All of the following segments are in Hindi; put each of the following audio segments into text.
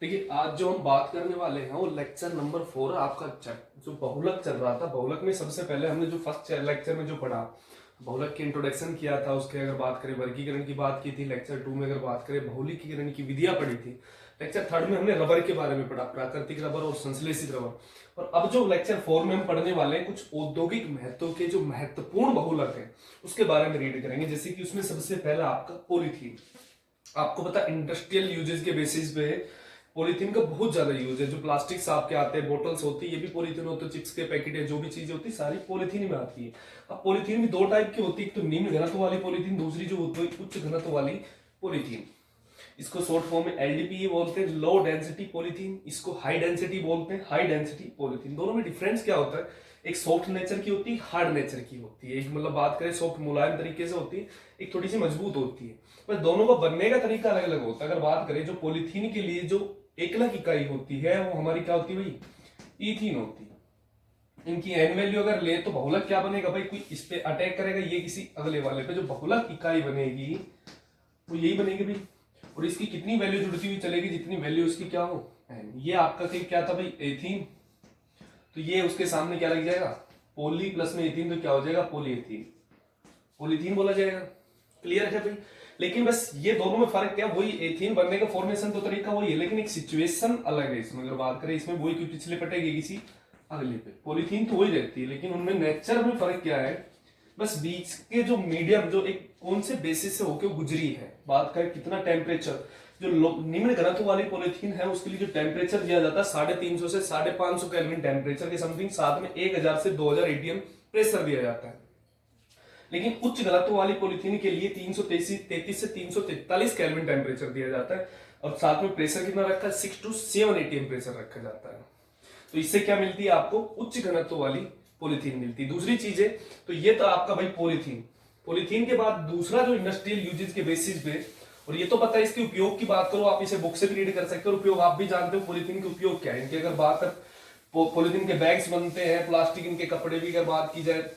देखिए, आज जो हम बात करने वाले हैं वो लेक्चर नंबर 4 है आपका। जो बहुलक चल रहा था, बहुलक में सबसे पहले हमने जो फर्स्ट लेक्चर में जो पढ़ा, बहुलक की इंट्रोडक्शन किया था, उसके अगर बात करें वर्गीकरण की बात की थी। लेक्चर 2 में अगर बात करें बहुलीकीकरण की विधियां पढ़ी थी। लेक्चर 3 में हमने रबर के बारे में पढ़ा, प्राकृतिक रबर और संश्लेषित रबर। और अब जो लेक्चर 4 में हम पढ़ने वाले हैं, कुछ औद्योगिक महत्व के जो महत्वपूर्ण बहुलक है उसके बारे में रीड करेंगे। जैसे कि उसमें सबसे पहला आपका पॉलीथीन। आपको पता इंडस्ट्रियल यूजेस के बेसिस पे पॉलीथीन का बहुत ज्यादा यूज है। जो प्लास्टिक आपके आते हैं, बोटल्स होती है, ये भी पॉलीथीन होते हैं, चिप्स के पैकेट है, जो भी चीजें होती है सारी पॉलीथीन में आती है। अब पॉलीथीन भी दो टाइप की होती है, एक तो निम्न घनत्व वाली पॉलीथीन, दूसरी जो होती है उच्च घनत्व वाली पॉलीथीन। इसको शॉर्ट फॉर्म में एलडीपीई बोलते हैं, लो डेंसिटी पॉलीथीन। इसको हाई डेंसिटी बोलते हैं, हाई डेंसिटी पॉलीथीन। दोनों में डिफरेंस क्या होता है? एक सॉफ्ट नेचर की होती है, हार्ड नेचर की होती है। एक मतलब बात करें सॉफ्ट मुलायम तरीके से होती है, एक थोड़ी सी मजबूत होती है। पर दोनों का बनने का तरीका अलग अलग होता है। अगर बात करें जो पॉलीथीन के लिए जो एकलक इकाई होती है वो हमारी क्या होती है भाई? ईथीन होती है। इनकी एन वैल्यू अगर ले तो बहुलक क्या बनेगा भाई? कोई इस पे अटैक करेगा, ये किसी अगले वाले पे, जो बहुलक इकाई बनेगी वो यही बनेगी भाई। और इसकी कितनी वैल्यू जुड़ती हुई चलेगी? जितनी वैल्यू उसकी क्या हो, एन। ये आपका क्या था भाई? एथीन। तो ये उसके सामने क्या लग जाएगा? पोली प्लस में एथीन, तो क्या हो जाएगा? पॉलीएथीन, पॉलीथीन बोला जाएगा। क्लियर है भाई? लेकिन बस ये दोनों में फर्क क्या? वही एथीन बनने का फॉर्मेशन तो तरीका वही है, लेकिन एक सिचुएशन अलग है इसमें। अगर बात करें इसमें वही, क्योंकि पिछले पटेगी किसी अगले पे। पॉलीथीन तो वही रहती है, लेकिन उनमें नेचर में फर्क क्या है? बस बीच के जो मीडियम, जो एक कौन से बेसिस से होके गुजरी है। बात करें कितना टेम्परेचर, जो निम्न घनत्व वाली पॉलीथीन है उसके लिए जो टेम्परेचर दिया जाता है 350 से 550 केल्विन टेम्परेचर के समथिंग, साथ में 1000 से 2000 एटीएम प्रेशर दिया जाता है। लेकिन उच्च घनत्व वाली पॉलीथीन के लिए 333 से 343 केल्विन टेम्परेचर दिया जाता है, और साथ में प्रेशर कितना रखा है? 6 to 7 एटीएम प्रेशर रखा जाता है। तो इससे क्या मिलती है आपको? उच्च घनत्व वाली पॉलीथीन मिलती है। दूसरी चीजें, तो ये तो आपका भाई पॉलीथीन। पॉलीथीन के बाद दूसरा जो इंडस्ट्रियल यूजेज के बेसिस पे, और ये तो पता है, इसके उपयोग की बात करो आप इसे बुक से भी रीड कर सकते हो। उपयोग आप भी जानते हो पॉलीथीन के उपयोग क्या है। इनकी अगर बात कर, पॉलीथीन के बैग्स बनते हैं, प्लास्टिक इनके कपड़े भी अगर बात की जाए,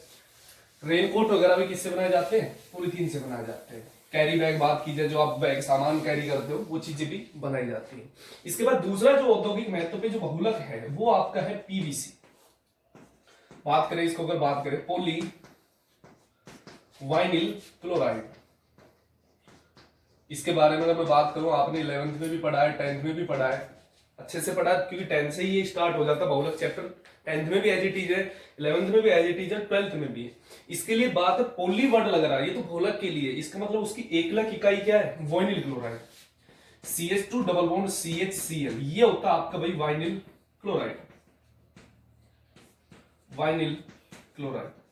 रेनकोट वगैरह भी किससे बनाए जाते हैं? पॉलीथीन से बनाए जाते हैं। कैरी बैग बात की जाए, जो आप बैग सामान कैरी करते हो, वो चीजें भी बनाई जाती हैं। इसके बाद दूसरा जो औद्योगिक महत्व पे जो बहुलक है वो आपका है पीवीसी। बात करें इसको, अगर बात करें पॉली वाइनिल क्लोराइड, इसके बारे में अगर मैं बात करूं, आपने 11th में भी पढ़ा है, 10th में भी पढ़ा है, अच्छे से पढ़ा, क्योंकि 10th से ही ये स्टार्ट हो जाता है बहुलक चैप्टर। 10th में भी एज इट इज है, 11th में भी एज इट इज है, 12th में भी है। इसके लिए बात है पॉली वर्ड लग रहा है, ये तो बहुलक के लिए। इसका मतलब उसकी एकलक इकाई क्या है? Vinyl chloride. CH2 double bond CHCl, ये होता है आपका भाई वाइनिल क्लोराइड। वाइनिल क्लोराइड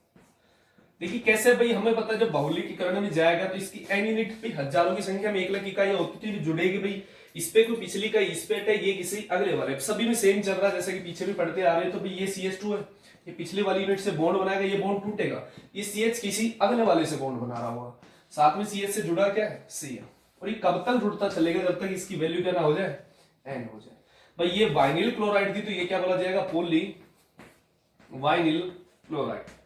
देखिए कैसे भाई, हमें पता है जब बहुलीकीकरण में जाएगा तो इसकी एन यूनिट पे हजारों की संख्या में एकलक इकाई होती है, जुड़ेगी भाई। इस पे कोई पिछली का इस पे है, ये किसी अगले वाले, सभी में सेम चल रहा है, जैसे कि पीछे भी पढ़ते आ रहे हैं। तो भाई ये CH2 है, ये पिछले वाली यूनिट से बॉन्ड बनाएगा, ये बॉन्ड टूटेगा, ये CH किसी अगले वाले से बॉन्ड बना रहा हुआ, साथ में CH से जुड़ा क्या है? Cl। और ये कब तक जुड़ता चलेगा? जब तक इसकी वैल्यू क्या ना हो जाए? एन हो जाए। भाई ये वाइनिल क्लोराइड थी, तो ये क्या बोला जाएगा? Poly vinyl chloride.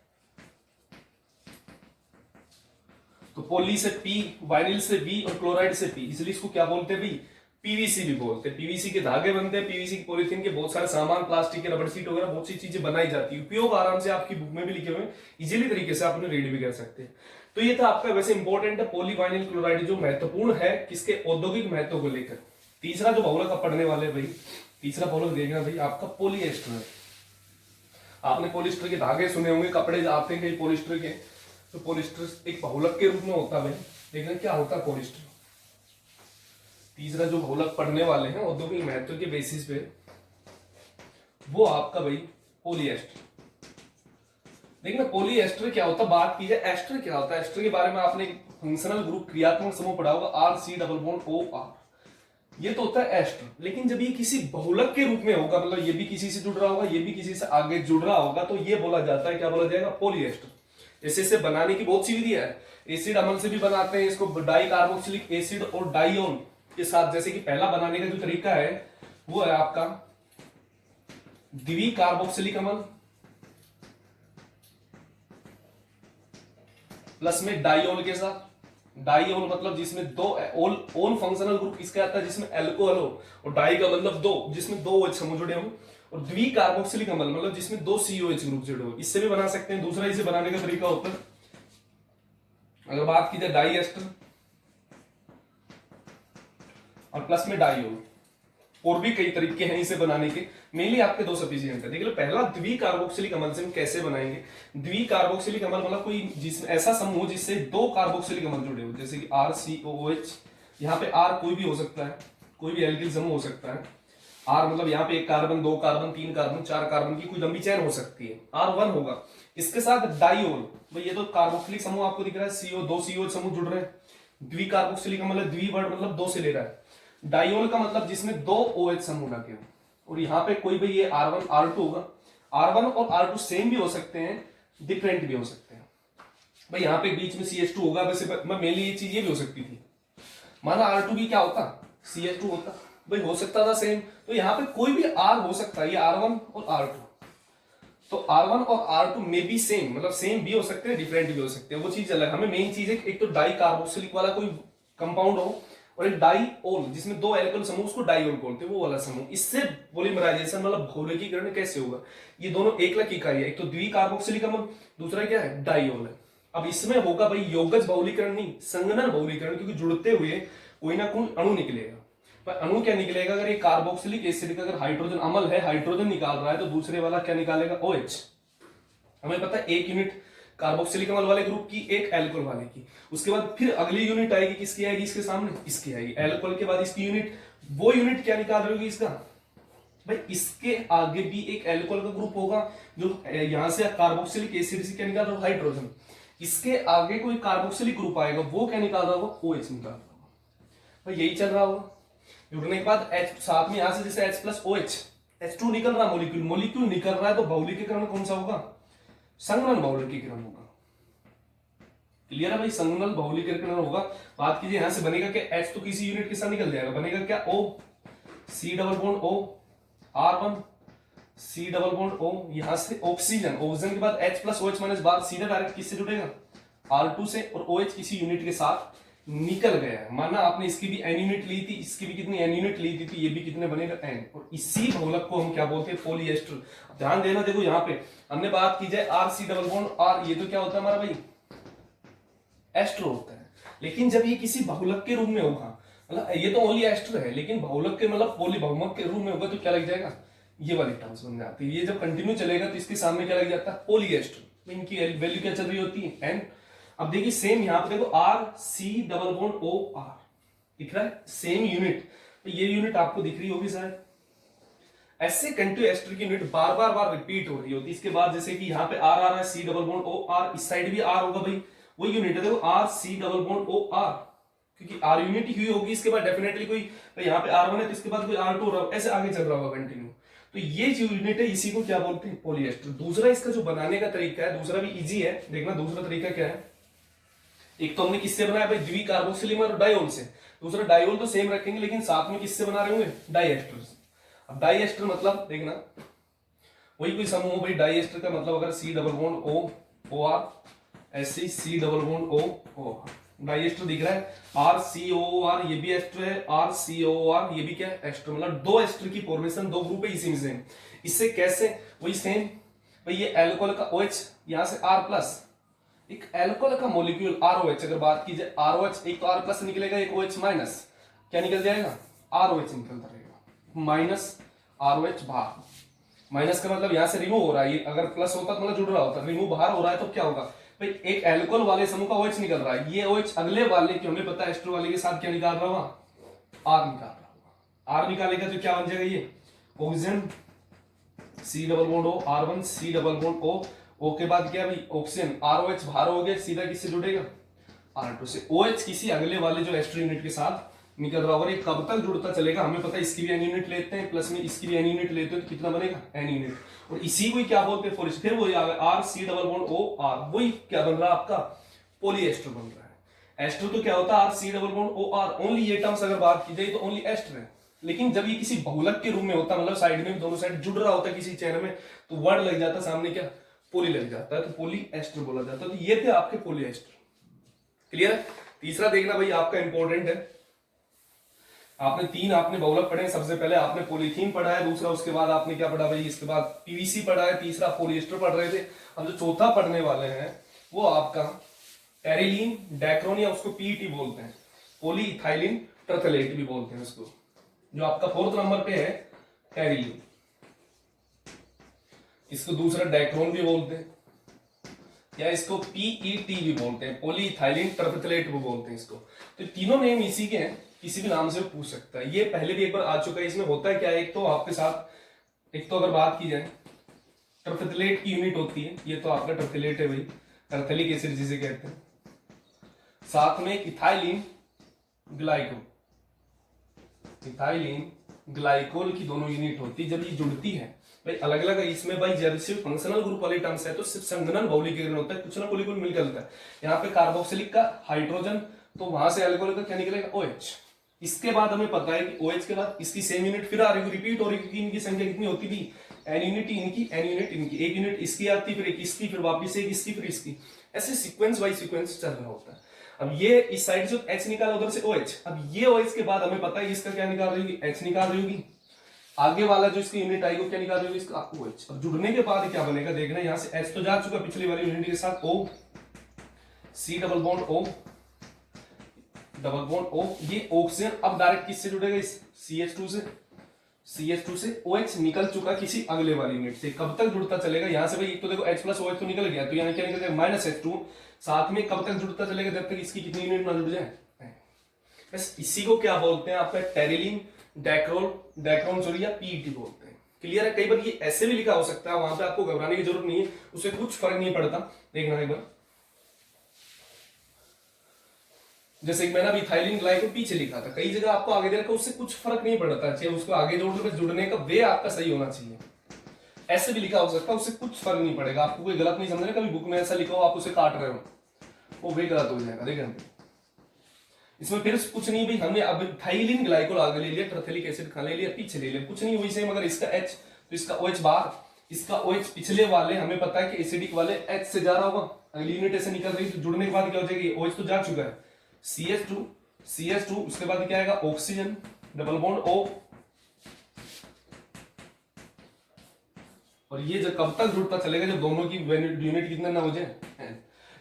तो पॉली से पी, वाइनिल से वी, और क्लोराइड से पी, इसलिए इसको क्या बोलते हैं भाई? पीवीसी भी बोलते हैं। पीवीसी के धागे बनते हैं, पीवीसी की पॉलीथीन के बहुत सारे सामान, प्लास्टिक के रबड़ सीट वगैरह बहुत सी चीजें बनाई जाती है। उपयोग आराम से आपकी बुक में भी लिखे हुए हैं, इजीली तरीके से आप उन्हें रीड भी कर सकते हैं। तो ये था आपका वैसे इंपॉर्टेंट है पॉली वाइनिल क्लोराइड, जो महत्वपूर्ण है किसके? औद्योगिक महत्व को लेकर। तीसरा जो बहुलक आप पढ़ने वाले भाई, तीसरा बहुलक देखना भाई आपका पॉलीएस्टर है। आपने पॉलिस्टर के धागे सुने होंगे, कपड़े आते हैं कई पॉलिस्टर के, तो पॉलिस्टर एक बहुलक के रूप में होता है। देखना क्या होता है पॉलिस्टर। तीसरा जो बहुलक पढ़ने वाले हैं औद्योगिक महत्व के बेसिस पे, वो आपका भाई पॉलीएस्टर। देखना पॉलीएस्टर क्या होता है, बात की जाए एस्टर क्या होता है। एस्टर के बारे में आपने फंक्शनल ग्रुप क्रियात्मक समूह पढ़ा होगा, RC डबल बॉन्ड OR, ये तो होता है एस्टर। लेकिन जब ये किसी बहुलक के रूप में होगा, मतलब ये भी किसी से जुड़ रहा होगा, ये भी किसी से आगे जुड़ रहा होगा, तो ये बोला जाता है, क्या बोला जाएगा? पॉलीएस्टर। जैसे इसे बनाने की बहुत सी विधियां है, एसिड अम्ल से भी बनाते हैं इसको, डाई कार्बोक्सिलिक एसिड और डाइऑन के साथ। जैसे कि पहला बनाने का जो तरीका है वो है आपका द्वि कार्बोक्सिलिक अम्ल प्लस में डाइऑन के साथ, डाईओल मतलब जिसमें दो ओन फंक्शनल ग्रुप किसका आता है, जिसमें एल्कोहल हो, और डाई का मतलब दो, जिसमें दो OH समूह जुड़े हो, और द्विकार्बोक्सिलिक अम्ल मतलब जिसमें दो COH ग्रुप जुड़े हो। इससे भी बना सकते हैं। दूसरा इसे बनाने का तरीका होता है, अगर बात की जाए डाई एस्टर और प्लस में डाईओल, और भी कई तरीके हैं इसे बनाने के। मेनली आपके दो सफिशिएंट है। देखिए पहला द्विकार्बोक्सिलिक अम्ल से हम कैसे बनाएंगे। द्विकार्बोक्सिलिक अम्ल मतलब कोई जिसमें ऐसा समूह जिससे दो कार्बोक्सिलिक अम्ल जुड़े हो, जैसे कि RCOOH। यहाँ पे R कोई भी हो सकता है, कोई भी एल्किल समूह हो सकता है। R मतलब यहाँ पे एक कार्बन, दो कार्बन, तीन कार्बन, चार कार्बन की कोई लंबी चेन हो सकती है, R1 होगा। इसके साथ डाईओल, भाई ये तो कार्बोक्सिलिक समूह आपको दिख रहा है, CO दो COH समूह जुड़ रहे हैं। द्विकार्बोक्सिलिक अम्ल द्वि वर्ड मतलब दो से ले रहा है। डाइओल का मतलब जिसमें दो OH समूह लगे हो, और यहाँ पे कोई भी ये R1 R2 होगा। R1 और R2 सेम भी हो सकते हैं, डिफरेंट भी हो सकते हैं। भाई यहाँ पे बीच में CH2 होगा, वैसे मेनली ये चीज ये भी हो सकती थी। माना R2 भी क्या होता, CH2 होता, भाई हो सकता था सेम। तो यहाँ पे कोई भी R हो सकता है, ये R1 और R2। तो R1 और R2 में भी सेम, मतलब सेम भी हो सकते हैं, डिफरेंट भी हो सकते हैं, वो चीज अलग। हमें मेन चीज है एक तो डाई कार्बोक्सिलिक वाला कोई कंपाउंड हो, और एक डाईओल जिसमें दो एल्कोहल समूह, उसको डाईओल बोलते हैं, वो वाला समूह। इससे पॉलीमराइजेशन मतलब बहुलकीकरण कैसे होगा, ये दोनों एकलक इकाई है, एक तो द्विकार्बोक्सिलिक अम्ल, दूसरा क्या है डाईओल है। अब इसमें होगा भाई योगज बहुलीकरण नहीं, संघनन बहुलीकरण, क्योंकि जुड़ते हुए कोई ना कोई अणु निकलेगा। पर अणु क्या निकलेगा, अगर ये कार्बोक्सिलिक एसिड का अगर हाइड्रोजन अम्ल है, हाइड्रोजन निकाल रहा है, तो दूसरे वाला क्या निकालेगा, OH। हमें पता है एक यूनिट कार्बोक्सिलिक अम्ल वाले ग्रुप की, एक एल्कोहल वाले की। उसके बाद फिर अगली यूनिट आएगी, किसकी आएगी इसके सामने, इसकी आएगी। एल्कोहल के बाद इसकी यूनिट, वो यूनिट क्या निकाल रही होगी इसका, भाई इसके आगे भी एक एल्कोहल का ग्रुप होगा, जो यहां से कार्बोक्सिलिक एसिड से क्या निकाल रहा होगा, हाइड्रोजन। इसके आगे कोई कार्बोक्सिलिक ग्रुप आएगा, वो क्या निकाल रहा होगा, OH निकाल रहा होगा। भाई यही चल रहा होगा। जुड़ने के बाद H साथ में यहां से जैसे H+OH, H2 निकल रहा, मोलिक्यूल निकल रहा है, तो बहुलीकीकरण कौन सा होगा, संघनन बहुलीकीकरण होगा। क्लियर है भाई, संघनन बहुलीकीकरण होगा। बात कीजिए यहां से बनेगा क्या, H तो किसी यूनिट के साथ निकल जाएगा, बनेगा क्या, O, C double bond O, R1, C double bond O, यहां से ऑक्सीजन, ऑक्सीजन के बाद H+OH माइनस बार सीधा डायरेक्ट किससे जुड़ेगा, R2 से, और OH किसी यूनिट के साथ निकल गया है। माना आपने इसकी भी N यूनिट ली थी, इसकी भी कितनी N यूनिट ली थी, तो ये भी कितने बनेगा N, और इसी बहुलक को हम क्या बोलते हैं, पॉलीएस्टर। ध्यान देना, देखो यहाँ पे हमने बात की जाए RC डबल बॉन्ड R, ये तो क्या होता है हमारा भाई, एस्टर होता है। लेकिन जब ये किसी बहुलक के रूप में होगा, मतलब ये तो ओनली एस्टर है, लेकिन बहुलक के मतलब पॉली बहुमक के रूप में होगा, तो क्या लग जाएगा, ये वाली टर्म्स बन जाती है। ये जब कंटिन्यू चलेगा तो इसके सामने क्या लग जाता है, पॉलीएस्टर। इनकी वैल्यू क्या चल रही होती है, N। अब देखिए सेम यहाँ पे देखो RC डबल बॉन्ड OR दिख रहा है, सेम यूनिट। तो ये यूनिट आपको दिख रही होगी शायद। ऐसे कंटिन्यू एस्टर की यूनिट बार बार रिपीट हो रही होती है। इसके बाद जैसे कि यहाँ पे R है, C डबल बॉन्ड OR, इस साइड भी R होगा भाई, वही यूनिट है। देखो RC डबल बॉन्ड OR, क्योंकि R यूनिट ही होगी, इसके बाद डेफिनेटली कोई, तो यहाँ पे R1 है तो इसके बाद कोई R2 रहा, ऐसे आगे चल रहा होगा कंटिन्यू। तो ये जो यूनिट है इसी को क्या बोलते हैं, पॉलीएस्टर। दूसरा इसका जो बनाने का तरीका है, दूसरा भी इजी है, देखना दूसरा तरीका क्या है। एक तो हमने किससे बनाया भाई, द्विकार्बोक्सिलिक और डाईओल से। दूसरा डाईओल तो सेम रखेंगे, लेकिन साथ में किससे बना रहे होंगे, डाईएस्टर से। अब डाईएस्टर मतलब देखना वही कोई समूह भाई, डाईएस्टर का मतलब अगर C double bond O OR, ऐसे C double bond O OR, डाईएस्टर दिख रहा है। RCOOR ये भी एस्टर है, RCOOR ये भी क्या है, एस्टर। मतलब दो एस्टर की फॉर्मेशन, दो ग्रुप है इसी में से। इससे कैसे, वही सेम भाई, ये एल्कोहल का OH, यहां से R+, एक एल्कोहल का मॉलिक्यूल ROH, अगर बात की जाए ROH, एक तो R+ निकलेगा, एक OH माइनस, क्या निकल जाएगा, ROH निकलता रहेगा, माइनस ROH बाहर। माइनस का मतलब यहां से रिमूव हो रहा है, अगर प्लस होता तो मतलब जुड़ रहा होता, रिमूव बाहर हो रहा है, तो क्या होगा भाई, एक एल्कोहल वाले समूह का OH निकल रहा है, ये OH अगले वाले की, हमें पता है एस्टर वाले के साथ क्या निकाल रहा होगा, R निकाल रहा होगा। R निकालेगा तो क्या बन जाएगा, ये oxygen C double bond O, R1 C double bond O के बाद क्या भाई, ऑक्सीजन ROH बाहर हो गया, सीधा किससे जुड़ेगा, R2 से। OH किसी अगले वाले जो एस्टर यूनिट के साथ निकल रहा होगा। ये कब तक जुड़ता चलेगा, हमें पता है इसकी भी N यूनिट लेते हैं, प्लस में इसकी भी N यूनिट लेते हैं, तो कितना बनेगा, N यूनिट। और इसी को क्या बोलते हैं, फिर वही आ गया RC डबल बॉन्ड OR, वही क्या बन रहा है आपका, पॉलीएस्टर बन रहा है। एस्टर तो क्या होता है, RC double bond OR, only ये टर्म्स अगर बात की जाए तो ओनली एस्टर है। लेकिन जब ये किसी बहुलक के रूप में होता, मतलब साइड में दोनों साइड जुड़ रहा होता किसी चेन में, तो वर्ड लग जाता सामने क्या, पोली लग जाता है, तो पोली एस्टर बोला जाता है। तो ये थे आपके पोली एस्टर। क्लियर है। तीसरा देखना भाई आपका इंपॉर्टेंट है, आपने बहुलक पढ़े हैं। सबसे पहले आपने पॉलीथीन पढ़ा है, दूसरा उसके बाद आपने क्या पढ़ा भाई, इसके बाद पीवीसी पढ़ा है, तीसरा पॉलिएस्टर पढ़ रहे थे। अब जो चौथा पढ़ने वाले हैं वो आपका टेरिलीन डैक्रोन, या उसको पीईटी बोलते हैं, पॉलीइथाइलिन टरथलेट भी बोलते हैं उसको। जो आपका 4th नंबर पे है टेरिलीन, इसको दूसरा डैक्रोन भी बोलते हैं, या इसको पीईटी भी बोलते हैं, पॉलीइथाइलिन टरफेथलेट भी बोलते हैं इसको। तो तीनों नेम इसी के हैं, किसी भी नाम से पूछ सकता है। ये पहले भी एक बार आ चुका है। इसमें होता है क्या है, एक तो आपके साथ, एक तो अगर बात की जाए टरफेथलेट की यूनिट होती है, ये तो आपका टरफेथलेट है भाई, टरफेलिक एसिड जिसे कहते हैं। साथ में इथाइलिन ग्लाइकोल, इथाइलिन ग्लाइकोल की दोनों यूनिट होती है। जब ये जुड़ती है भाई अलग अलग, इसमें भाई जब सिर्फ फंक्शनल ग्रुप वाली टर्म्स है तो सिर्फ संघनन बहुलीकरण होता है, कुछ ना कुछ मिल निकलता है। यहाँ पे कार्बोक्सिलिक का हाइड्रोजन, तो वहां से अल्कोहल का क्या निकलेगा, OH। इसके बाद हमें पता है कि OH के बाद इसकी सेम यूनिट फिर आ रही, रिपीट हो रही, क्योंकि इनकी संख्या कितनी होती थी, N यूनिट इनकी, N यूनिट इनकी, एक यूनिट इसकी आती, फिर एक इसकी, फिर वापिस एक इसकी, फिर इसकी, ऐसे सीक्वेंस बाई सीक्वेंस चल रहा होता है। अब ये इस साइड से H निकाला, उधर से OH। अब ये OH के बाद हमें पता है इसका क्या निकाल रही होगी, H निकाल रही होगी, आगे वाला जो इसकी यूनिट आएगी क्या निकाल रही होगी, इसका OH। अब जुड़ने के बाद क्या बनेगा देखना, यहां से H तो जा चुका पिछली वाली यूनिट के साथ, O, C double bond O, double bond O, ये ऑक्सीजन अब डायरेक्ट किससे जुड़ेगा, इस CH2 से, CH2 से OH निकल चुका किसी अगले वाली यूनिट से। कब तक जुड़ता चलेगा, यहां से भाई एक तो देखो H प्लस OH तो निकल गया, तो यहाँ क्या निकल जाएगा -H2, साथ में कब तक जुड़ता चलेगा, जब तक इसकी कितनी यूनिट ना जुड़ जाए। बस इसी को क्या बोलते हैं आपका टेरिलीन डैक्रोन सॉरी या पीईटी बोलते हैं। क्लियर है। कई बार ये ऐसे भी लिखा हो सकता है, वहां पे आपको घबराने की जरूरत नहीं है, उससे कुछ फर्क नहीं पड़ता। देखना एक बार, जैसे मैंने अभी इथाइलिन ग्लाइकोल पीछे लिखा था, कई जगह आपको आगे दे रखा, उससे कुछ फर्क नहीं पड़ता, चाहे उसको आगे जोड़ लो, जुड़ने का वे आपका सही होना चाहिए। ऐसे भी लिखा हो सकता है, उससे कुछ फर्क नहीं पड़ेगा, आपको कोई गलत नहीं समझना। कभी बुक में ऐसा लिखा हो आप उसे काट रहे हो, वो वे गलत हो जाएगा। देखें इसमें फिर कुछ नहीं भाई, हमने अब इथाइलिन ग्लाइकोल आगे ले लिया, टरफेलिक एसिड खा ले लिया, पीछे ले लिया, कुछ नहीं वही सेम। अगर इसका H तो इसका OH बाहर, इसका OH पिछले वाले हमें पता है कि एसिडिक वाले H से जा रहा होगा, अगली यूनिट ऐसे निकल रही, तो जुड़ने के बाद क्या हो जाएगी, OH तो जा चुका है, CH2, उसके बाद क्या आएगा, ऑक्सीजन डबल बॉन्ड O, और ये जब कब तक जुड़ता चलेगा, जब दोनों की यूनिट कितना ना हो जाए।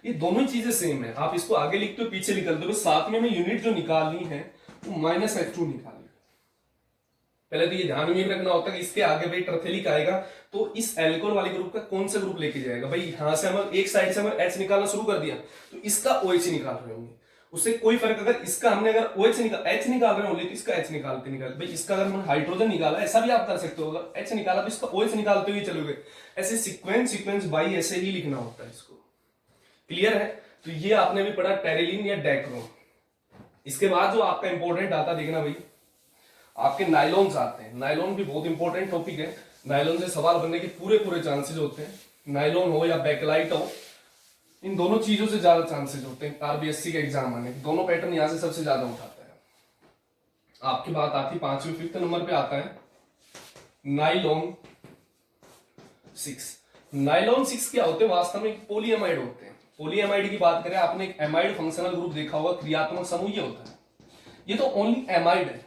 ये दोनों ही चीजें सेम है, आप इसको आगे लिखते हो पीछे निकलते हो, साथ में हमें यूनिट जो निकालनी है वो -H2 निकालनी। पहले तो ये ध्यान में रखना होता है कि इसके आगे भाई टरफेलिक आएगा, तो इस एल्कोहल वाले ग्रुप का कौन सा ग्रुप लेके जाएगा भाई। यहां से हम एक साइड से हम H निकालना शुरू कर दिया, तो इसका OH निकाल रहे होंगे, उससे कोई फर्क, अगर इसका हमने अगर OH H निकाल रहे होंगे तो इसका H निकालते भाई, इसका अगर हमने हाइड्रोजन निकाला, ऐसा भी आप कर सकते हो, अगर H निकाला तो इसका OH निकालते हुए चलोगे। ऐसे सीक्वेंस बाई ऐसे ही लिखना होता है इसको। क्लियर है। तो ये आपने भी पढ़ा टेरिलीन या डैक्रोन। इसके बाद जो आपका इंपॉर्टेंट आता देखना भाई, आपके नाइलॉन्स आते हैं। नाइलॉन भी बहुत इंपॉर्टेंट टॉपिक है, नाइलॉन से सवाल बनने के पूरे चांसेस होते हैं। नाइलॉन हो या बैकलाइट हो, इन दोनों चीजों से ज्यादा चांसेस होते हैं आरबीएससी के एग्जाम आने। दोनों पैटर्न यहां से सबसे ज्यादा उठाता है। आपकी बात आती 5वें नंबर पे आता है नाइलॉन 6। नाइलॉन 6 क्या होते हैं, वास्तव में पॉलीएमाइड होते हैं। पॉलीएमाइड की बात करें, आपने एक एमाइड फंक्शनल ग्रुप देखा होगा, क्रियात्मक समूह ये होता है। ये तो ओनली एमाइड है,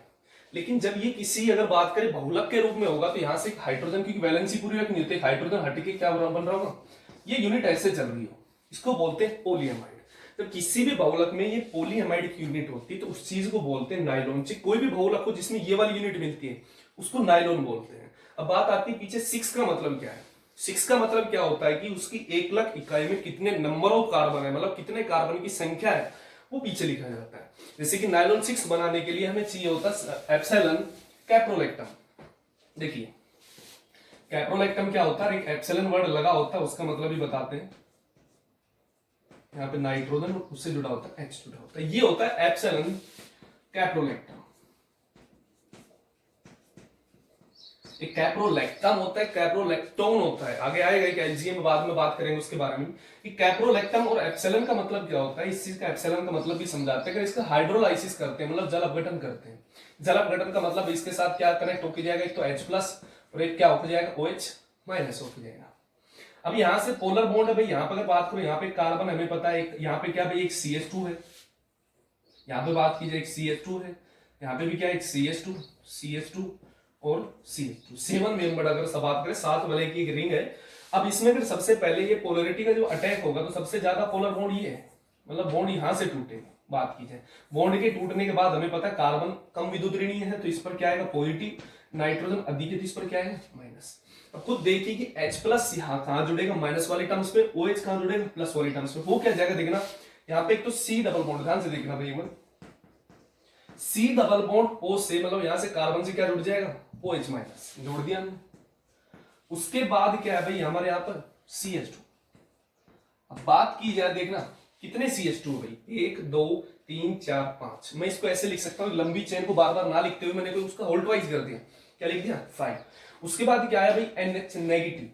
लेकिन जब ये किसी अगर बात करें बहुलक के रूप में होगा, तो यहां से हाइड्रोजन की वैलेंसी पूरी रखनी होती है, हाइड्रोजन हट के क्या बन रहा होगा, ये यूनिट ऐसे चल रही हो, इसको बोलते हैं पॉलीएमाइड। जब किसी भी बहुलक में ये पॉलीएमाइड की यूनिट होती है, तो उस चीज को बोलते हैं नाइलॉन। कोई भी बहुलक हो जिसमें ये वाली यूनिट मिलती है, उसको नाइलॉन बोलते हैं। अब बात आती है पीछे 6 का मतलब क्या है। 6 का मतलब क्या होता है कि उसकी 1,00,000 इकाई में कितने नंबर ऑफ कार्बन है, मतलब कितने कार्बन की संख्या है, वो पीछे लिखा जाता है। जैसे कि नाइलॉन 6 बनाने के लिए हमें चाहिए होता है एप्सिलॉन कैप्रोलेक्टम। देखिए कैप्रोलेक्टम क्या होता है, एक एप्सिलॉन वर्ड लगा होता है, उसका मतलब भी बताते हैं। यहाँ पे नाइट्रोजन उससे जुड़ा होता है, H जुड़ा होता है, ये होता है एप्सिलॉन कैप्रोलेक्टम। एक कैप्रोलेक्टम होता है, कैप्रोलेक्टोन होता है, आगे आएगा एक एलजीएम में, बाद में बात करेंगे उसके बारे में कि कैप्रोलेक्टम और एप्सिलॉन का मतलब क्या होता है। इस चीज का एप्सिलॉन का मतलब भी समझाते हैं, इसका हाइड्रोलाइसिस करते हैं, मतलब जल अपघटन करते हैं। जल अपघटन का मतलब इसके साथ क्या कनेक्ट होकर जाएगा, एक तो H+ और एक क्या होकर जाएगा, OH- होकर जाएगा। अब यहां से पोलर बॉन्ड है भाई, यहां पर अगर बात करो, यहाँ पे कार्बन हमें पता है, यहाँ पे क्या भाई एक CH2 है, यहाँ पे बात की जाए एक CH2 है, यहाँ पे भी क्या है एक CH2 और CH2, 7 मेंबर अगर सब बात करें 7 वाले की एक रिंग है। अब इसमें अगर सबसे पहले ये पोलरिटी का जो अटैक होगा तो सबसे ज्यादा पोलर बॉन्ड ये है, मतलब बॉन्ड यहां से टूटेगा। बात की जाए बॉन्ड के टूटने के बाद हमें पता है कार्बन कम विद्युत ऋणीय है तो इस पर क्या आएगा पॉजिटिव, नाइट्रोजन अधिक है तो इस पर क्या है माइनस। अब खुद देखिए कि H प्लस यहाँ कहां जुड़ेगा माइनस वाले टर्म्स पे, OH कहां जुड़ेगा प्लस वाले टर्म्स पे, वो क्या जाएगा देखना यहाँ पे एक तो C डबल बॉन्ड, ध्यान से देखना भाई C डबल बॉन्ड O से, मतलब यहां से कार्बन से क्या जुड़ जाएगा OH माइनस, जोड़ दिया हमने। उसके बाद क्या है भाई हमारे यहाँ पर CH2। अब बात की जाए देखना कितने CH2 भाई, 1 2 3 4 5, मैं इसको ऐसे लिख सकता हूँ लंबी चेन को बार बार ना लिखते हुए मैंने कोई उसका होल्ड वाइज कर दिया, क्या लिख दिया 5। उसके बाद क्या आया भाई NH नेगेटिव,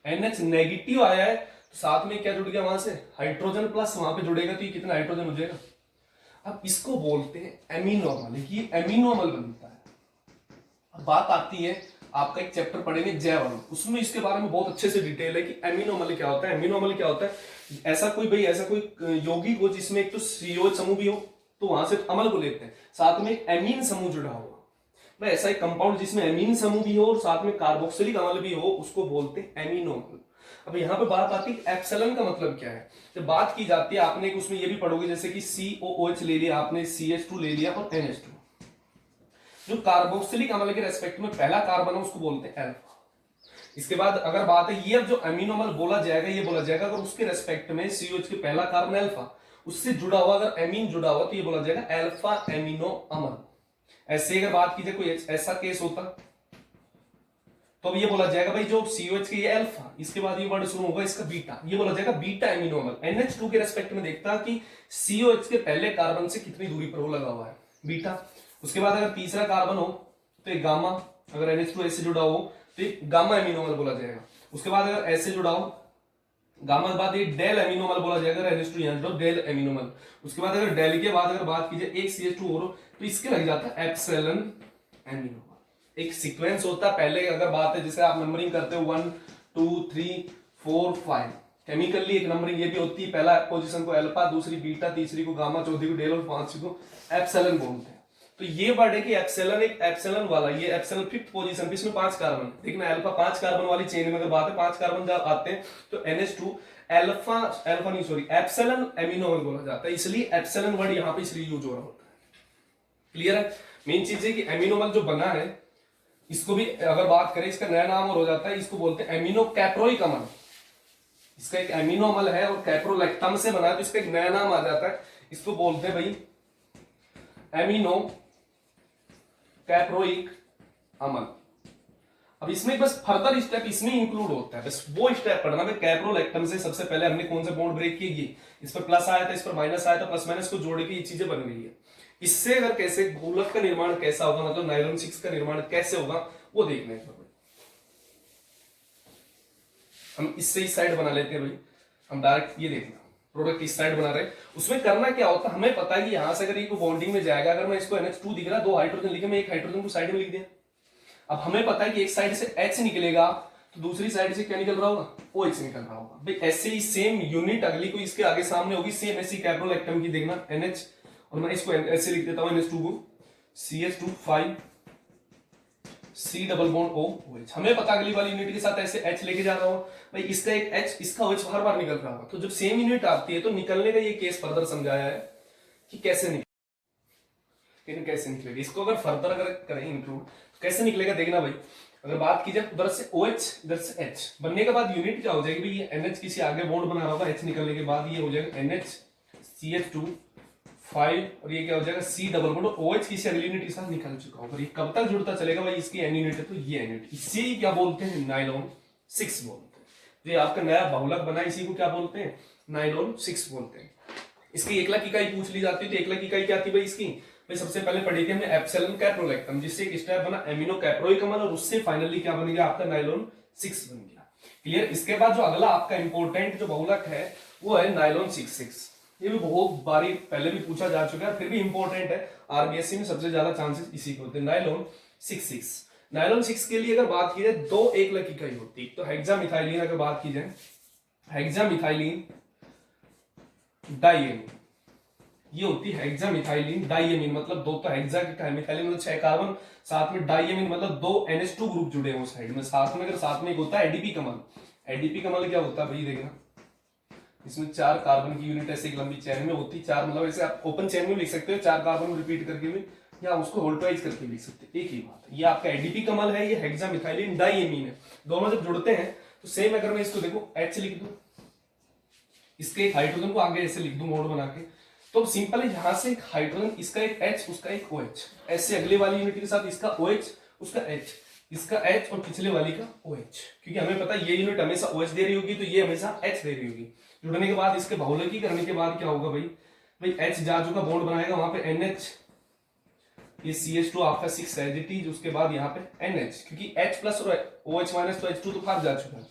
NH नेगेटिव आया है तो साथ में क्या जुड़ गया वहां से हाइड्रोजन प्लस, वहां पे जुड़ेगा तो ये कितना हाइड्रोजन हो जाएगा। अब इसको बोलते हैं एमिनोमल, ये एमिनोमल बनता है। अब बात आती है आपका एक चैप्टर पढ़ेंगे जैव, उसमें इसके बारे में बहुत अच्छे से डिटेल है कि एमिनोमल क्या होता है। एमिनोमल क्या होता है, ऐसा कोई यौगिक हो जिसमें एक तो COH समूह भी हो तो वहां से अमल को लेते हैं, साथ में एक एमीन समूह जुड़ा हुआ, भाई ऐसा एक कंपाउंड जिसमें एमीन समूह भी हो और साथ में कार्बोक्सिलिक अम्ल भी हो उसको बोलते हैं एमिनोमल। अब यहाँ पे बात आती है एप्सिलॉन का मतलब क्या है। जब बात की जाती है आपने उसमें ये भी पढ़ोगे जैसे कि COOH ले लिया आपने, CH2 ले लिया और NH2, जो कार्बोक्सिलिक अम्ल के रेस्पेक्ट में पहला कार्बन है उसको बोलते हैं अल्फा। इसके बाद अगर बात है ये जो अमीनोमल बोला जाएगा, ये बोला जाएगा अगर उसके रेस्पेक्ट में COH के पहला कार्बन अल्फा उससे जुड़ा हुआ अगर एमीन जुड़ा हुआ तो ये बोला जाएगा अल्फा एमिनो अम्ल। ऐसे अगर बात की जाए कोई ऐसा केस होता तो अब ये बोला जाएगा भाई जो COH के ये अल्फा, इसके बाद ये वर्ड शुरू होगा इसका बीटा, ये बोला जाएगा बीटा एमिनो अम्ल। NH2 के रेस्पेक्ट में देखता कि COH के पहले कार्बन से कितनी दूरी पर वो लगा हुआ है बीटा। उसके बाद अगर तीसरा कार्बन हो तो एक गामा, अगर NH2 ऐसे जुड़ा हो तो एक गामा एमिनोमल बोला जाएगा। उसके बाद अगर ऐसे जुड़ा हो गामा के बाद एक डेल एमिनोमल बोला जाएगा, अगर NH2 यहां जुड़ा डेल एमिनोमल। उसके बाद अगर डेल के बाद अगर बात की जाए एक CH2 और तो इसके लग जाता है एप्सिलॉन एमिनोमल। एक सीक्वेंस होता है पहले अगर बात है जैसे आप नंबरिंग करते हो 1 2 3 4 5, केमिकली एक नंबरिंग ये भी होती है, पहला पोजीशन को अल्फा, दूसरी बीटा, तीसरी को गामा, चौथी को डेल और पांचवी को एप्सिलॉन बोलते हैं। तो ये वर्ड है कि एप्सिलॉन, एक एप्सिलॉन वाला, ये एप्सिलॉन फिफ्थ पोजीशन पे, इसमें 5 कार्बन, देखना अल्फा 5 कार्बन वाली चेन में अगर बात है 5 कार्बन जब आते हैं तो NH2 अल्फा नहीं सॉरी एप्सिलॉन एमिनोमल बोला जाता है, इसलिए एप्सिलॉन वर्ड यहाँ पे इसलिए यूज हो रहा होता है। क्लियर है। मेन चीज है कि एमिनोमल जो बना है इसको भी अगर बात करें इसका नया नाम और हो जाता है, इसको बोलते हैं एमिनो कैप्रोइक अम्ल। इसका एक एमिनोमल है और कैप्रोलैक्टम से बना है तो इसका एक नया नाम आ जाता है, इसको बोलते हैं भाई एमिनो कैप्रोइक अम्ल। अब इसमें बस फर्दर स्टेप इसमें इंक्लूड होता है, बस वो स्टेप पढ़ना है। कैप्रोलैक्टम से सबसे पहले हमने कौन सा बॉन्ड ब्रेक किया, इस पर प्लस आया था, इस पर माइनस आया था, प्लस माइनस को जोड़ के ये चीजें बन गई है। इससे अगर कैसे बहुलक का निर्माण कैसा होगा, मतलब नायलॉन 6 का निर्माण कैसे होगा वो देखने का। हम इससे इस साइड बना लेते हैं भाई, हम डायरेक्ट ये देखना प्रोडक्ट इस साइड बना रहे हैं। उसमें करना क्या होता है हमें पता है कि यहां से अगर ये बॉन्डिंग में जाएगा, अगर मैं इसको NH2 दिख रहा 2 हाइड्रोजन लिखे, मैं एक हाइड्रोजन को साइड में लिख दिया। अब हमें पता है कि एक साइड से H निकलेगा तो दूसरी साइड से क्या निकल रहा होगा OH निकल रहा होगा भाई। ऐसे ही सेम यूनिट अगली को इसके आगे सामने होगी, सेम ऐसी कैप्रोलैक्टम की देखना NH, और मैं इसको ऐसे लिख देता हूं NH2 को CH2 5 C double bond OH। हमें पता अगली वाली यूनिट के साथ ऐसे H लेके जा रहा हूं भाई, इसका एक H इसका OH हर बार निकल रहा होगा। तो जब सेम यूनिट आती है तो निकलने का ये केस फर्दर समझाया है कि कैसे निकलेगा। इसको अगर फर्दर अगर करें इंक्लूड तो कैसे निकलेगा देखना भाई। अगर बात की जाए उधर से OH इधर से H बनने के बाद यूनिट क्या हो जाएगी भाई, ये NH किसी आगे बॉन्ड बना रहा होगा, H निकलने के बाद ये हो जाएगा NH CH2 5 और ये क्या हो जाएगा C डबल बॉन्ड, OH किसी अगली यूनिट के साथ निकल चुका होगा। ये कब तक जुड़ता चलेगा भाई, इसकी N यूनिट है तो ये N यूनिट, इसे ही क्या बोलते हैं नायलॉन 6 बोलते हैं। जो आपका नया बहुलक बना इसी को क्या बोलते हैं नायलॉन 6 बोलते हैं। इसकी एकलक इकाई पूछ ली जाती है तो एकलक इकाई क्या थी भाई इसकी, भाई सबसे पहले पढ़ी थी हमने एप्सिलॉन कैप्रोलैक्टम, जिससे एक स्टेप बना एमिनो कैप्रोइक अम्ल और उससे फाइनली क्या बन गया आपका नायलॉन 6 बन गया। क्लियर। इसके बाद जो अगला आपका इंपॉर्टेंट जो बहुलक है वो है नायलॉन 6। ये भी बहुत बारी पहले भी पूछा जा चुका है, फिर भी इंपॉर्टेंट है, आरबीएससी में सबसे ज्यादा चांसेस इसी को होते हैं नायलॉन 6। नायलॉन 6 के लिए अगर बात की जाए 2 एकलक इकाई होती है, तो हेक्सामिथाइलिन अगर बात की जाए हेक्सामिथाइलिन डाइएमीन, ये होती है हेक्सामिथाइलिन डाइएमीन, मतलब दो तो हेक्सा की मिथाइलिन मतलब 6 कार्बन, साथ में डाइएमीन मतलब दो NH2 ग्रुप जुड़े हैं उस साइड में, साथ में अगर साथ में एक होता है एडीपी कमल। एडीपी कमल क्या होता है भाई देखना, इसमें 4 कार्बन की यूनिट ऐसे एक लंबी चेन में होती है, 4 मतलब ऐसे आप ओपन चेन में लिख सकते हो, 4 कार्बन रिपीट करके भी, या उसको होल्टवाइज करके लिख सकते हैं, एक ही बात है। ये आपका एडीपी कमल है, ये हेक्सामिथाइलिन डाइएमीन है, दोनों जब जुड़ते हैं तो सेम, अगर मैं इसको देखो H लिख दूं, इसके एक हाइड्रोजन को आगे ऐसे लिख दूं मोड बना के, तो सिंपल है, यहां से एक हाइड्रोजन, इसका एक H उसका एक OH, ऐसे अगले वाली यूनिट के साथ इसका OH उसका H, इसका H और पिछले वाली का OH, क्योंकि हमें पता है ये यूनिट हमेशा OH दे रही होगी तो ये हमेशा H दे रही होगी। जुड़ने के बाद इसके बहुलकी करने के बाद क्या होगा भाई H जा चुका बॉन्ड बनाएगा वहां पे NH, ये CH2 आपका 6 है इट इज, उसके बाद यहाँ पे NH, क्योंकि H प्लस और OH माइनस तो H2 तो बाहर जा चुका है,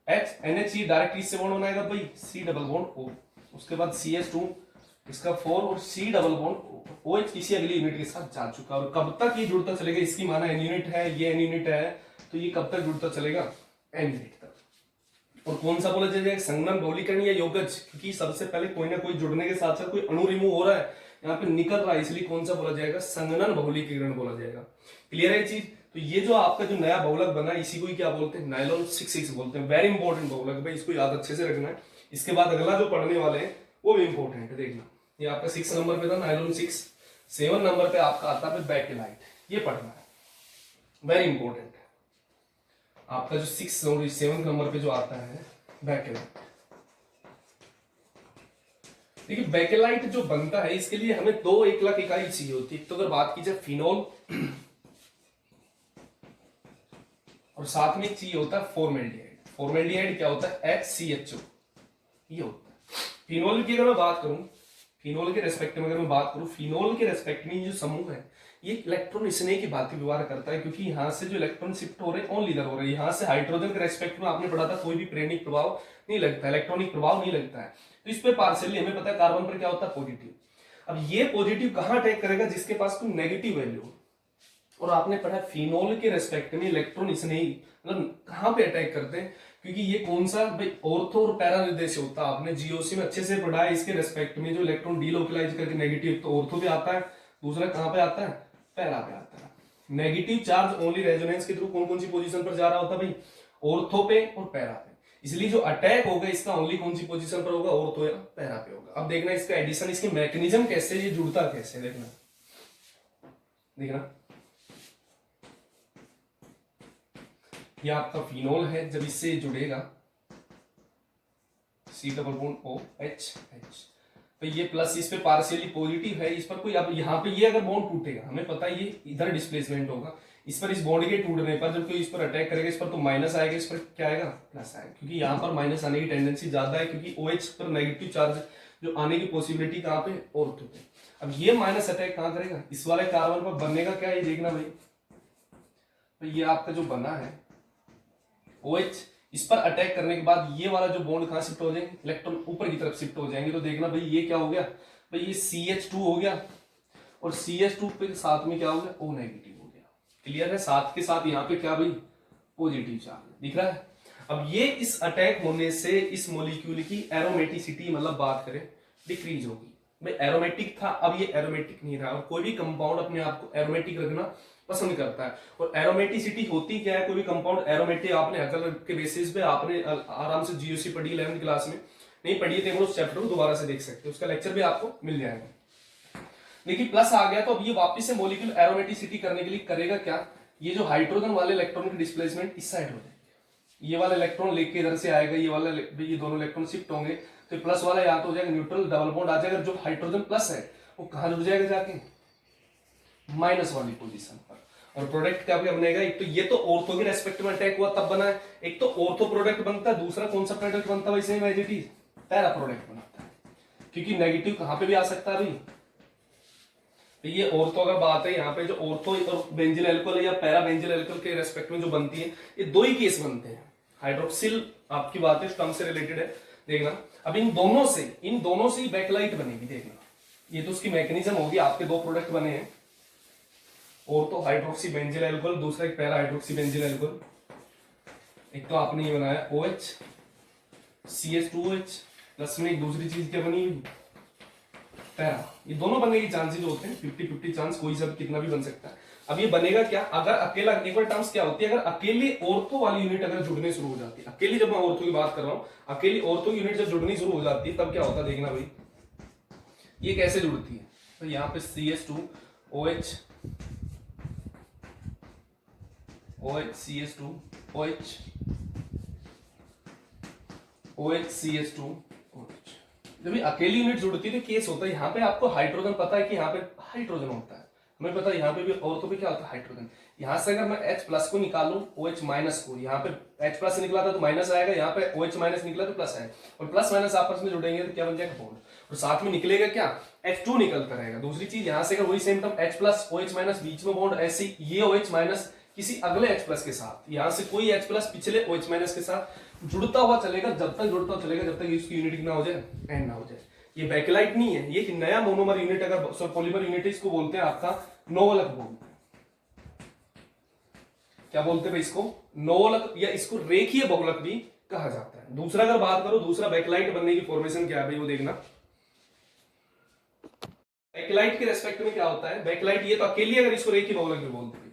H NH ये डायरेक्ट इससे बॉन्ड बनाएगा भाई C डबल बॉन्ड O, उसके बाद CH2 इसका 4 और C डबल बॉन्ड OH किसी अगली यूनिट के साथ जा चुका है। और कब तक ये जुड़ता चलेगा, इसकी माना N यूनिट है, ये N यूनिट है, तो ये कब तक जुड़ता चलेगा N यूनिट तक। और कौन सा बोला जाएगा, संगमन बहुलीकरण या योगज, क्योंकि सबसे पहले कोई ना कोई जुड़ने के साथ साथ कोई अणु रिमूव हो रहा है, यहाँ पे निकल रहा है, इसलिए कौन सा बोला जाएगा, संगनन बहुलीकरण बोला जाएगा। क्लियर है ये चीज। तो ये जो आपका जो नया बहुलक बना इसी को ही क्या बोलते हैं, नायलॉन 66 बोलते हैं। वेरी इंपॉर्टेंट बहुलक भाई, इसको याद अच्छे से रखना है। इसके बाद अगला जो पढ़ने वाले हैं वो भी इंपॉर्टेंट है, देखना। ये आपका 6 नंबर पे था नायलॉन 6, 7 नंबर पे आपका आता है बैकेलाइट, ये पढ़ना है, वेरी इंपॉर्टेंट। आपका जो 6 और 7 नंबर पे जो आता है बैकेलाइट, देखिए बैकेलाइट जो बनता है इसके लिए हमें 2 एकलक इकाई चाहिए होती है। तो अगर बात की जाए फिनोल और साथ में चाहिए होता है फॉर्मेल्डिहाइड। फॉर्मेल्डिहाइड क्या होता है, HCHO, ये होता है। फिनोल की अगर मैं बात करूं, फिनोल के रेस्पेक्ट में अगर मैं बात करूं, फिनोल के रेस्पेक्ट में जो समूह है ये इलेक्ट्रॉन स्नेह की भांति व्यवहार करता है, क्योंकि यहां से जो इलेक्ट्रॉन शिफ्ट हो रहे हैं ऑन इधर हो रहे हैं। यहां से हाइड्रोजन के रेस्पेक्ट में आपने पढ़ा था कोई भी प्रेरणिक प्रभाव नहीं लगता, इलेक्ट्रॉनिक प्रभाव नहीं लगता है। तो इस पे पार्शियली हमें पता है कार्बन पर क्या होता है, पॉजिटिव। अब ये पॉजिटिव कहां अटैक करेगा, जिसके पास कोई नेगेटिव वैल्यू हो। और आपने पढ़ा फिनोल के रेस्पेक्ट में इलेक्ट्रॉन स्नेही मतलब कहां पे अटैक करते हैं, क्योंकि ये कौन सा भाई ऑर्थो और पैरा निर्देश होता है। आपने जीओसी में अच्छे से पढ़ा है, इसके रेस्पेक्ट में जो इलेक्ट्रॉन डीलोकलाइज करके नेगेटिव, तो ऑर्थो पे आता है, दूसरा कहां पे आता है, पैरा पे आता है। नेगेटिव चार्ज ओनली रेजोनेंस के थ्रू कौन कौन सी पोजीशन पर जा रहा होता है भाई, ऑर्थो पे और पैरा पे। इसलिए जो अटैक होगा इसका ओनली कौन सी पोजीशन पर होगा, ऑर्थो या पैरा पे होगा। अब देखना इसका एडिशन, इसके मैकेनिज्म कैसे, ये जुड़ता कैसे, देखना देखना। ये आपका फिनोल है, जब इससे जुड़ेगा C डबल बॉन्ड OH, तो ये प्लस इस पे पार्शियली पॉजिटिव है, इस पर कोई, अब यहाँ पे ये अगर बॉन्ड टूटेगा, हमें पता है ये इधर डिस्प्लेसमेंट होगा, इस पर इस बॉन्ड के टूटने पर जब कोई इस पर अटैक करेगा, इस पर तो माइनस आएगा, इस पर क्या आएगा, प्लस आएगा, क्योंकि यहाँ पर माइनस आने की टेंडेंसी ज्यादा है, क्योंकि OH पर नेगेटिव चार्ज जो आने की पॉसिबिलिटी कहाँ पे, ऑर्थो पे। अब ये माइनस अटैक कहाँ करेगा, इस वाले कार्बन पर बनने का क्या, ये देखना भाई, तो ये आपका जो बना है OH, इस पर अटैक करने के बाद ये वाला जो बॉन्ड कहां शिफ्ट हो जाएंगे, इलेक्ट्रॉन ऊपर की तरफ शिफ्ट हो जाएंगे। तो देखना भाई ये क्या हो गया, भाई ये CH2 हो गया, और CH2 पे साथ में क्या हो गया, O नेगेटिव हो गया। क्लियर है, साथ के साथ यहाँ पे क्या भाई, पॉजिटिव चार्ज दिख रहा है। अब ये इस अटैक होने से इस मोलिक्यूल की एरोमेटिसिटी मतलब बात करें डिक्रीज होगी। भाई एरोमेटिक था, अब ये एरोमेटिक नहीं रहा। और कोई भी कंपाउंड अपने आप को एरोमेटिक रखना पसंद करता है। और एरोमेटिसिटी होती क्या है, कोई भी कंपाउंड एरोमेटिक, आपने अकल के बेसिस पे आपने आराम से जीओसी पढ़ी 11th क्लास में, नहीं पढ़ी थे उस चैप्टर को दोबारा से देख सकते हो, उसका लेक्चर भी आपको मिल जाएगा। देखिए प्लस आ गया, तो अब ये वापस से मॉलिक्यूल एरोमेटिसिटी करने के लिए करेगा क्या, ये जो हाइड्रोजन वाले इलेक्ट्रॉन की डिस्प्लेसमेंट इस साइड हो जाएगी, ये वाला इलेक्ट्रॉन लेके इधर से आएगा, ये वाला ये दोनों इलेक्ट्रॉन शिफ्ट होंगे, तो प्लस वाला यहाँ तो हो जाएगा न्यूट्रल, डबल बॉन्ड आ जाएगा। जो हाइड्रोजन प्लस है वो कहां जुड़ जाएगा, जाके माइनस वाली पोजीशन पर। और प्रोडक्ट क्या बनेगा, एक तो ये तो ऑर्थो के रेस्पेक्ट में अटैक हुआ तब बना है, एक तो ऑर्थो प्रोडक्ट बनता है, दूसरा कौन सा प्रोडक्ट बनता है वैसे as it is para product बनता है, क्योंकि नेगेटिव कहां पे भी आ सकता है भाई। तो ये ऑर्थो अगर बात है, यहाँ पे जो ऑर्थो और बेंजिल एल्कोहल या पैरा बेंजिल एल्कोहल के रेस्पेक्ट में जो बनती है, ये दो ही केस बनते हैं। हाइड्रोक्सिल आपकी बात है टर्म से रिलेटेड है, देखना। अब इन दोनों से ही बैकलाइट बनेगी, देखना। ये तो उसकी मैकेनिज्म होगी, आपके दो प्रोडक्ट बने हैं, और तो हाइड्रोक्सी बेंजिल एल्कोहल, दूसरा एक पैरा हाइड्रोक्सी बेंजिल एल्कोहल। एक तो आपने ये बनाया OH CH2OH, प्लस में एक दूसरी चीज क्या बनी, पैरा, ये दोनों बनने के चांसेस जो होते हैं 50-50 चांस, कोई सब कितना भी बन सकता है। अब ये बनेगा क्या, अगर अकेला, एक बार टर्म्स क्या होती है, अगर अकेले ऑर्थो वाली यूनिट अगर जुड़ने शुरू हो जाती है, अकेली, जब मैं ऑर्थो की बात कर रहा हूं, अकेली ऑर्थो यूनिट जब जुड़नी शुरू हो जाती है तब क्या होता है देखना भाई, ये कैसे जुड़ती है। तो यहाँ पे CH2OH CH2 OH OH CH2OH, जब ये अकेली यूनिट जुड़ती है तो केस होता है, यहाँ पे आपको हाइड्रोजन पता है कि यहाँ पे हाइड्रोजन होता है, हमें पता है यहाँ पे भी ऑर्थो पे क्या होता है हाइड्रोजन। यहाँ से अगर मैं H प्लस को निकालूं OH माइनस को, यहाँ पे H प्लस निकला था तो माइनस आएगा, यहाँ पे OH माइनस निकला तो प्लस आएगा, और प्लस माइनस आपस में जुड़ेंगे तो क्या बन जाएगा बॉन्ड, और साथ में निकलेगा क्या H2 निकलता रहेगा। दूसरी चीज यहाँ से अगर वही same term H plus OH minus बीच में बॉन्ड, ऐसे ये OH माइनस किसी अगले H प्लस के साथ, यहाँ से कोई H प्लस पिछले OH माइनस के साथ जुड़ता हुआ चलेगा, जब तक जुड़ता हुआ चलेगा जब तक इसकी यूनिट कितना हो जाए N ना हो जाए। ये बैकलाइट नहीं है, ये नया मोनोमर यूनिट, अगर पॉलीमर यूनिट इसको बोलते हैं आपका नोवलक बोलते हैं। क्या बोलते हैं भाई इसको, नोवलक, या इसको रेखीय बहुलक भी कहा जाता है। दूसरा अगर बात करो, दूसरा बैकलाइट बनने की फॉर्मेशन क्या है भाई, वो देखना। बैकलाइट के रेस्पेक्ट में क्या होता है, बैकलाइट ये तो अकेली, अगर इसको रेखीय बहुलक भी बोलते हैं।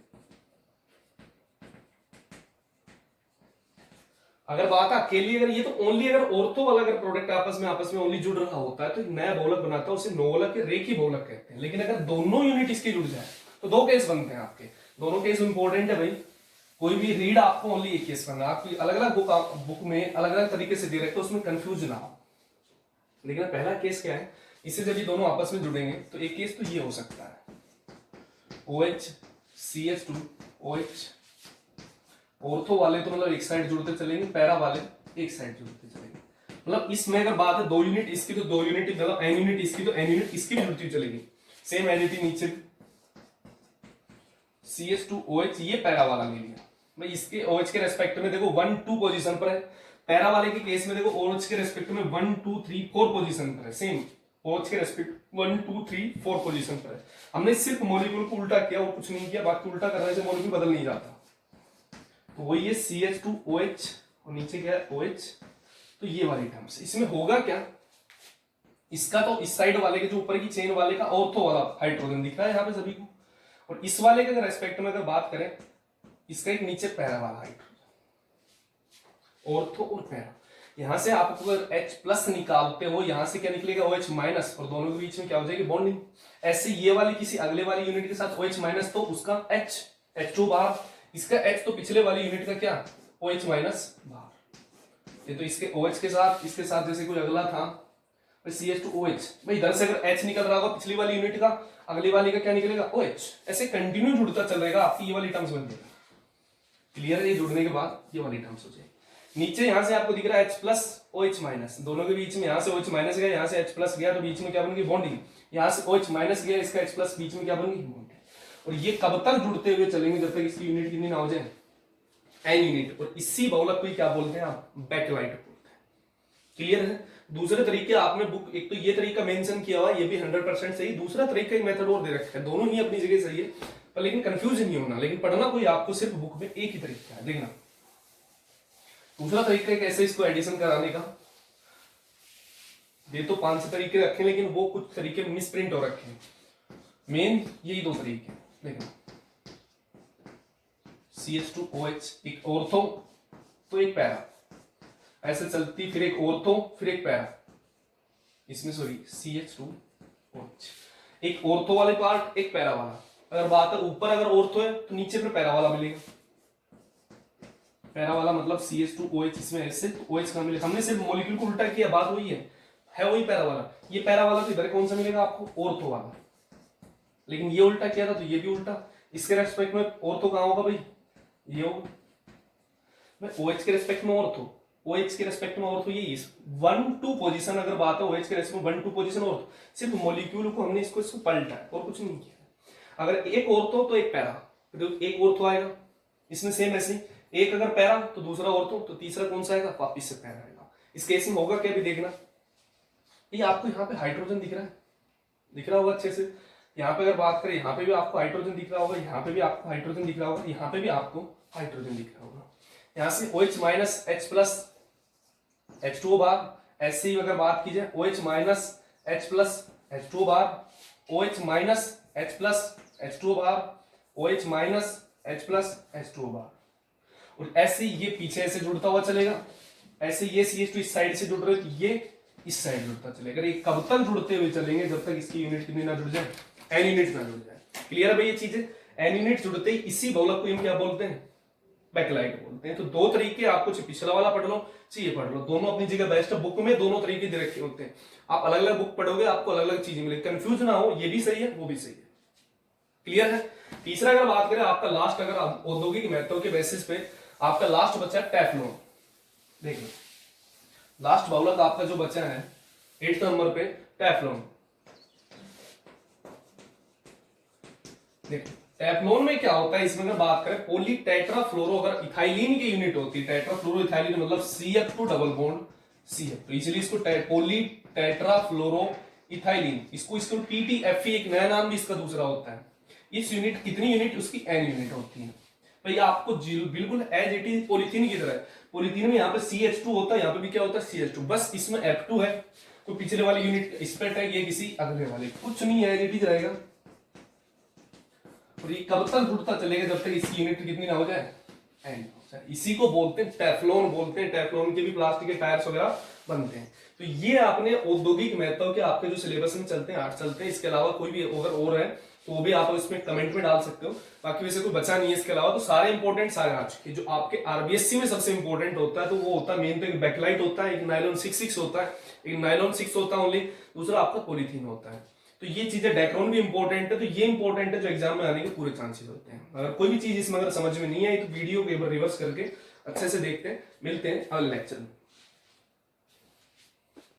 अगर बात अकेली, अगर ये तो ओनली, अगर ऑर्थो वाला अगर प्रोडक्ट आपस में ओनली जुड़ रहा होता है तो एक नया बहुलक बनाता है, उसे नोवलक या रेखीय बहुलक कहते हैं। लेकिन अगर दोनों यूनिट इसकी जुड़ जाए तो दो केस बनते हैं आपके, दोनों केस इंपॉर्टेंट है भाई। कोई भी रीड आपको ओनली एक केस करना है, आपकी अलग अलग बुक में अलग अलग तरीके से दे रखे, उसमें कंफ्यूज ना हो। लेकिन पहला केस क्या है, इससे जब ये दोनों आपस में जुड़ेंगे तो एक केस तो ये हो सकता है OH CH2OH, ऑर्थो वाले तो मतलब एक साइड जुड़ते चलेंगे, पैरा वाले एक साइड जुड़ते चलेंगे। मतलब इसमें अगर बात है दो यूनिट इसकी तो दो यूनिट, मतलब N यूनिट इसकी तो N यूनिट इसकी भी जुड़ती चलेगी। सेम एनिटी नीचे CH2OH, ये पैरा वाला ले लिया भाई, इसके OH के रेस्पेक्ट में देखो 1 2 पोजीशन पर है, पैरा वाले के केस में देखो OH के रेस्पेक्ट में 1 2 3 4 पोजीशन पर है, सेम OH के रेस्पेक्ट 1 2 3 4 पोजीशन पर है। हमने सिर्फ मॉलिक्यूल को उल्टा किया और कुछ नहीं किया, बाकी उल्टा करने से मॉलिक्यूल बदल नहीं जाता। तो वही है CH2OH और नीचे क्या है OH, तो ये वाली टर्म्स। इसमें होगा क्या, इसका तो इस साइड वाले के जो ऊपर की चेन वाले का ऑर्थो वाला हाइड्रोजन दिख रहा है यहाँ पे सभी को, और इस वाले के रेस्पेक्ट में अगर बात करें, इसका एक नीचे पैरा वाला हाइड्रोजन, ऑर्थो और पैरा। यहां से आप अगर H प्लस निकालते हो, यहां से क्या निकलेगा OH माइनस, और दोनों के बीच में क्या हो जाएगी बॉन्डिंग। ऐसे ये वाली किसी अगले वाली यूनिट के साथ OH माइनस, तो उसका H2 बाहर, इसका H तो पिछले वाली यूनिट का क्या OH माइनस बाहर। ये तो इसके OH के साथ, इसके साथ जैसे कोई अगला था CH2OH, भाई इधर से अगर H निकल रहा होगा पिछली वाली यूनिट का, अगली वाली का क्या निकलेगा OH, ऐसे कंटिन्यू जुड़ता चलेगा, आपकी ये वाली टर्म्स बन जाएगी। क्लियर है, ये जुड़ने के बाद ये वाली टर्म्स हो जाएगी। नीचे यहां से आपको दिख रहा है H प्लस OH माइनस, दोनों के बीच में यहां से OH माइनस गया, यहां से H प्लस गया, तो बीच में क्या बन गई बॉन्डिंग। यहां से OH माइनस गया, इसका H प्लस, बीच में क्या बन गई बॉन्डिंग। और ये कब तक जुड़ते हुए चलेंगे, जब तक इसकी यूनिट कितनी ना हो जाए N यूनिट। और इसी बहुलक को क्या बोलते हैं आप, बैकलाइट बोलते हैं। क्लियर है। दूसरे तरीके आपने बुक, एक तो ये तरीका मेंशन किया हुआ, ये भी 100% सही, दूसरा तरीका एक मेथड और दे रखा है, दोनों ही अपनी जगह सही है, पर लेकिन कंफ्यूज नहीं होना। लेकिन पढ़ना कोई आपको सिर्फ बुक में एक ही तरीका है, देखना। दूसरा तरीका कैसे इसको एडिशन कराने का, ये तो 5 तरीके रखे, लेकिन वो कुछ तरीके मिसप्रिंट हो रखे हैं। मेन यही 2 तरीके, देखना। CH2OH, एक ऑर्थो तो एक पैरा, ऐसे चलती, फिर एक ऑर्थो फिर एक पैरा, इसमें सॉरी CH2OH, एक ऑर्थो वाले पार्ट एक पैरा वाला। अगर बात है ऊपर अगर ऑर्थो है तो नीचे पे पैरा वाला मिलेगा। पैरा वाला मतलब CH2OH, इसमें ऐसे तो OH कहां मिलेगा, हमने सिर्फ मॉलिक्यूल को उल्टा किया, बात वही है वही पैरा वाला। ये पैरा वाला तो इधर कौन सा मिलेगा आपको, ऑर्थो वाला, लेकिन ये उल्टा किया था तो ये भी उल्टा। इसके रेस्पेक्ट में ऑर्थो कहां होगा भाई, ये होगा। OH के रेस्पेक्ट में ऑर्थो, OH के रेस्पेक्ट में ऑर्थो, ये 1 2 पोजीशन अगर बात है OH के रेस्पेक्ट में 1 2 पोजीशन ऑर्थो, सिर्फ मॉलिक्यूल को हमने इसको पलटा है और कुछ नहीं किया। अगर एक ऑर्थो तो एक पैरा, तो एक ऑर्थो आएगा, इसमें सेम ऐसे एक अगर पैरा तो दूसरा ऑर्थो, तो तीसरा कौन सा आएगा, वापिस से पैरा आएगा। इस केस में होगा क्या भी देखना, ये आपको यहाँ पे हाइड्रोजन दिख रहा है, दिख रहा होगा अच्छे से। यहाँ पे अगर बात करें, यहाँ पे भी आपको हाइड्रोजन दिख रहा होगा, यहाँ पे भी आपको हाइड्रोजन दिख रहा होगा, यहाँ पे भी आपको हाइड्रोजन दिख रहा होगा। यहाँ से OH minus H plus H2O भाग, ऐसे ही अगर बात की जाए OH minus H plus H2O बार OH minus H plus H2O बार OH minus H plus H2O बार। और ऐसे ये पीछे ऐसे जुड़ता हुआ चलेगा, ऐसे ये CH2 इस साइड से जुड़ रहे तो ये इस साइड जुड़ता चलेगा। ये कब तक जुड़ते हुए चलेंगे? जब तक इसकी यूनिट कितनी ना जुड़ जाए, n यूनिट ना जुड़ जाए। क्लियर है भाई ये चीजें? n यूनिट जुड़ते ही इसी बहुलक को हम क्या बोलते हैं? बैकलाइट बोलते हैं। तो दो तरीके, आपको पिछला वाला पढ़ लो चाहिए पढ़ लो, दोनों अपनी जगह बेस्ट है। बुक में दोनों तरीके दे रखे होते हैं, आप अलग अलग बुक पढ़ोगे आपको अलग अलग चीजें मिलेगी, कंफ्यूज ना हो, ये भी सही है वो भी सही है। क्लियर है? तीसरा अगर बात करें आपका लास्ट, अगर औद्योगिक महत्व के बेसिस पे आपका लास्ट बचा है टेफ्लॉन। देखिए लास्ट बहुलक आपका जो बचा है 8th नंबर पे टेफ्लॉन। देखिए टेफ्लॉन में क्या होता है, इसमें अगर बात करें पॉली टेट्राफ्लोरो, अगर इथाइलिन की यूनिट होती है, टेट्राफ्लोरो इथाइलिन मतलब CF2 डबल बॉन्ड CF, तो इसलिए इसको पॉली टेट्राफ्लोरो इथाइलिन, इसको PTFE एक नया नाम भी इसका दूसरा होता है। इस यूनिट कितनी यूनिट? उसकी n यूनिट होती है। भाई आपको बिल्कुल एज इट इज पॉलीथीन की तरह, पॉलीथीन में यहाँ पे CH2 होता है, यहाँ पे भी क्या होता है CH2, बस इसमें F2 है, कोई पिछले वाली यूनिट इस पे है, ये किसी अगले वाले, कुछ नहीं है, एज इट इज रहेगा। और ये कब तक जुड़ता चलेगा? जब तक इसकी यूनिट कितनी ना हो जाए, n हो जाए। इसी को बोलते हैं टेफ्लॉन बोलते हैं। टेफ्लॉन के भी प्लास्टिक के टायर्स वगैरह बनते हैं। तो ये आपने औद्योगिक महत्व के आपके जो सिलेबस में चलते हैं 8 चलते हैं, इसके अलावा कोई भी अगर और है तो वो भी आप इसमें कमेंट में डाल सकते हो। बाकी वैसे कोई बचा नहीं है इसके अलावा, तो सारे इंपॉर्टेंट सारे आ चुके। जो आपके आरबीएससी में सबसे इंपॉर्टेंट होता है तो वो होता है मेन तो एक बैकलाइट होता है, एक नायलॉन 6 होता है, एक नायलॉन 6 होता है ओनली, दूसरा आपका पॉलीथीन होता है। तो ये चीजें, डेक्रोन भी इंपॉर्टेंट है, तो ये इंपॉर्टेंट है जो एग्जाम में आने के पूरे चांसेस होते हैं। अगर कोई भी चीज इसमें अगर समझ में नहीं आई तो वीडियो को एक बार रिवर्स करके अच्छे से देखते हैं। मिलते हैं अगले लेक्चर में।